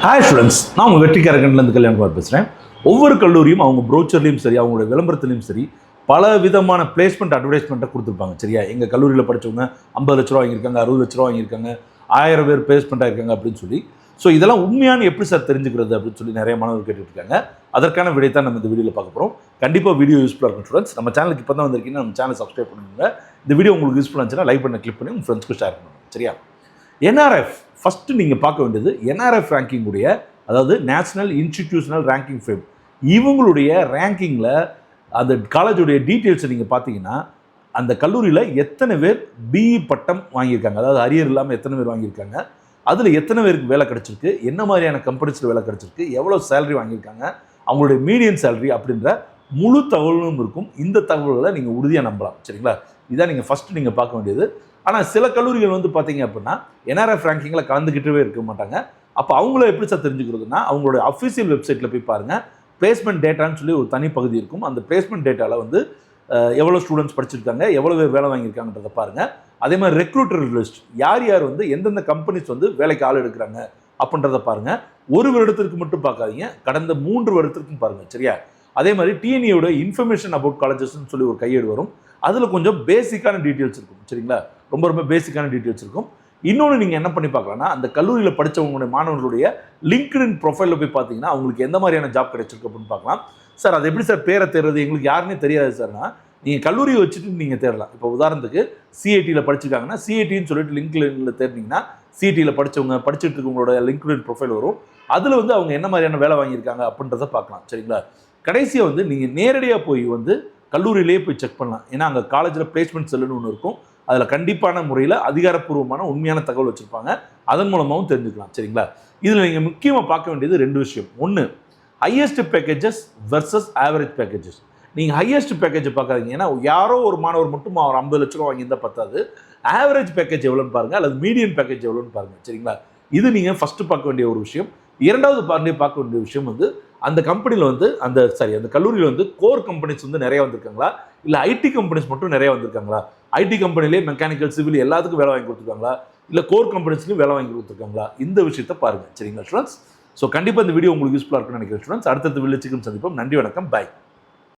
Hi students, நான் உங்கள் வெற்றிக்காரகன்லேருந்து கல்யாணகுமார் பேசுகிறேன். ஒவ்வொரு கல்லூரியும் அவங்க ப்ரோச்சர்லேயும் சரி, அவங்களோட விளம்பரத்துலேயும் சரி, பல விதமான பிளேஸ்மெண்ட் அட்வர்டைஸ்மெண்ட்டை கொடுத்துருப்பாங்க. சரியா, எங்கள் கல்லூரியில் படித்தவங்க 50 லட்ச ரூபா வாங்கியிருக்காங்க, 60 லட்ச ரூபா வாங்கியிருக்காங்க, 1000 பேர் பிளேஸ்மெண்ட் ஆகிருக்காங்க அப்படின்னு சொல்லி. ஸோ இதெல்லாம் உண்மையான எப்படி சார் தெரிஞ்சுக்கிறது அப்படின்னு சொல்லி நிறைய மாணவர்கள் கேட்டுருக்காங்க. அதற்கான விடை தான் நம்ம இந்த வீடியோவில் பார்க்க போகிறோம். கண்டிப்பாக வீடியோ யூஸ்ஃபுல்லாக இருக்கும் ஸ்டூடெண்ட்ஸ். நம்ம சேனலுக்கு இப்போ தான் வந்திருக்கீங்கன்னா நம்ம சேனல் சப்ஸ்கிரைப் பண்ணுங்க. இந்த வீடியோ உங்களுக்கு யூஸ்ஃபுல்லாக இருந்துச்சுன்னா லைக் பண்ண கிளிக் பண்ணி உங்கள் ஃப்ரெண்ட்ஸ்க்கு ஷேர் பண்ணுங்க. சரியா, என்ஆர்எஃப் ஃபஸ்ட்டு நீங்கள் பார்க்க வேண்டியது என்ஆர்எஃப் ரேங்கிங்குடைய, அதாவது நேஷனல் இன்ஸ்டிடியூஷனல் ரேங்கிங் ஃபேம். இவங்களுடைய ரேங்கிங்கில் அந்த காலேஜுடைய டீட்டெயில்ஸை நீங்கள் பார்த்தீங்கன்னா, அந்த கல்லூரியில் எத்தனை பேர் பிஇ பட்டம் வாங்கியிருக்காங்க, அதாவது அரியர் இல்லாமல் எத்தனை பேர் வாங்கியிருக்காங்க, அதில் எத்தனை பேருக்கு வேலை கிடச்சிருக்கு, என்ன மாதிரியான கம்பெனிஸில் வேலை கிடச்சிருக்கு, எவ்வளோ சேலரி வாங்கியிருக்காங்க, அவங்களுடைய மீடியன் சேலரி அப்படின்ற முழு தகவலும் இருக்கும். இந்த தகவல்களை நீங்கள் உறுதியாக நம்பலாம். சரிங்களா, இதான் நீங்கள் ஃபஸ்ட்டு நீங்கள் பார்க்க வேண்டியது. ஆனால் சில கல்லூரிகள் வந்து பார்த்தீங்க அப்படின்னா என்ஆர்எஃப் ரேங்கிங்கில் கலந்துக்கிட்டே இருக்க மாட்டாங்க. அப்போ அவங்கள எப்படி சார் தெரிஞ்சுக்கிறதுனா, அவங்களோட அஃபிஷியல் வெப்சைட்டில் போய் பாருங்கள். பிளேஸ்மெண்ட் டேட்டான்னு சொல்லி ஒரு தனி பகுதி இருக்கும். அந்த பிளேஸ்மெண்ட் டேட்டாவில் வந்து எவ்வளோ ஸ்டூடெண்ட்ஸ் படிச்சிருக்காங்க, எவ்வளோ பேர் வேலை வாங்கியிருக்காங்கன்றதை பாருங்கள். அதே மாதிரி ரெக்ரூட்டர் லிஸ்ட், யார் யார் வந்து எந்தெந்த கம்பெனிஸ் வந்து வேலைக்கு ஆள் எடுக்கிறாங்க அப்படின்றத பாருங்கள். ஒரு வருடத்திற்கு மட்டும் பார்க்காதீங்க, கடந்த 3 வருடத்திற்கும் பாருங்கள். சரியா, அதே மாதிரி டிஎன்இயோட இன்ஃபர்மேஷன் அபவுட் காலேஜஸ்ன்னு சொல்லி ஒரு கையேடு வரும். அதில் கொஞ்சம் பேசிக்கான டீட்டெயில்ஸ் இருக்கும். சரிங்களா, ரொம்ப ரொம்ப பேசிக்கான டீட்டெயில்ஸ் இருக்கும். இன்னொன்று நீங்கள் என்ன பண்ணி பார்க்கலாம்னா, அந்த கல்லூரியில் படித்தவங்களுடைய மாணவர்களுடைய லிங்க்டின் ப்ரொஃபைலில் போய் பார்த்தீங்கன்னா அவங்களுக்கு எந்த மாதிரியான ஜாப் கிடைச்சிருக்கு அப்படின்னு பார்க்கலாம். சார் அது எப்படி சார் பேரை தேடுறது, எங்களுக்கு யாருன்னே தெரியாது சார்னா, நீங்கள் கல்லூரியை வச்சுட்டு நீங்கள் தேடலாம். இப்போ உதாரணத்துக்கு சிஐடியில் படிச்சிருக்காங்கன்னா சிஐடின்னு சொல்லிட்டு லிங்க்டின்ல தேடினீங்கன்னா சிஐடியில் படித்தவங்க படிச்சுட்டு இருக்கவங்களோட லிங்க்டின் ப்ரொஃபைல் வரும். அதில் வந்து அவங்க என்ன மாதிரியான வேலை வாங்கியிருக்காங்க அப்படின்றத பார்க்கலாம். சரிங்களா, கடைசியாக வந்து நீங்கள் நேரடியாக போய் வந்து கல்லூரியிலேயே போய் செக் பண்ணலாம். ஏன்னா அங்கே காலேஜில் பிளேஸ்மெண்ட் செல்லுன்னு ஒன்று இருக்கும். அதில் கண்டிப்பான முறையில் அதிகாரப்பூர்வமான உண்மையான தகவல் வச்சுருப்பாங்க. அதன் மூலமாகவும் தெரிஞ்சுக்கலாம். சரிங்களா, இதில் நீங்கள் முக்கியமாக பார்க்க வேண்டியது 2 விஷயம். ஒன்று, highest packages versus average packages. நீங்கள் ஹையஸ்ட் பேக்கேஜை பார்க்காதீங்க. ஏன்னா யாரோ ஒரு மாணவர் மட்டும் அவர் 50 லட்ச ரூபா வாங்கியிருந்தால் பத்தாது. ஆவரேஜ் பேக்கேஜ் எவ்வளோன்னு பாருங்கள், அல்லது மீடியன் பேக்கேஜ் எவ்வளோன்னு பாருங்கள். சரிங்களா, இது நீங்கள் ஃபஸ்ட்டு பார்க்க வேண்டிய ஒரு விஷயம். இரண்டாவது பார்க்க வேண்டிய விஷயம் வந்து அந்த கம்பெனியில் வந்து அந்த கல்லூரியில் வந்து கோர் கம்பெனிஸ் வந்து நிறைய வந்திருக்காங்களா, இல்லை ஐடி கம்பெனிஸ் மட்டும் நிறைய வந்திருக்காங்களா, ஐடி கம்பெனிலே மெக்கானிக்கல் சிவில் எல்லாத்துக்கும் வேலை வாங்கி கொடுத்துருக்காங்களா, இல்லை கோர் கம்பெனிஸ்லையும் வேலை வாங்கி கொடுத்துருக்காங்களா, இந்த விஷயத்தை பாருங்கள். சரிங்களா ஸ்டூடெண்ட்ஸ், ஸோ கண்டிப்பாக இந்த வீடியோ உங்களுக்கு யூஸ்ஃபுல்லாக இருக்குன்னு நினைக்கிறேன் ஸ்டூடெண்ட்ஸ். அடுத்தடுத்த வீடியோவில் சந்திப்போம். நன்றி, வணக்கம், பாய்.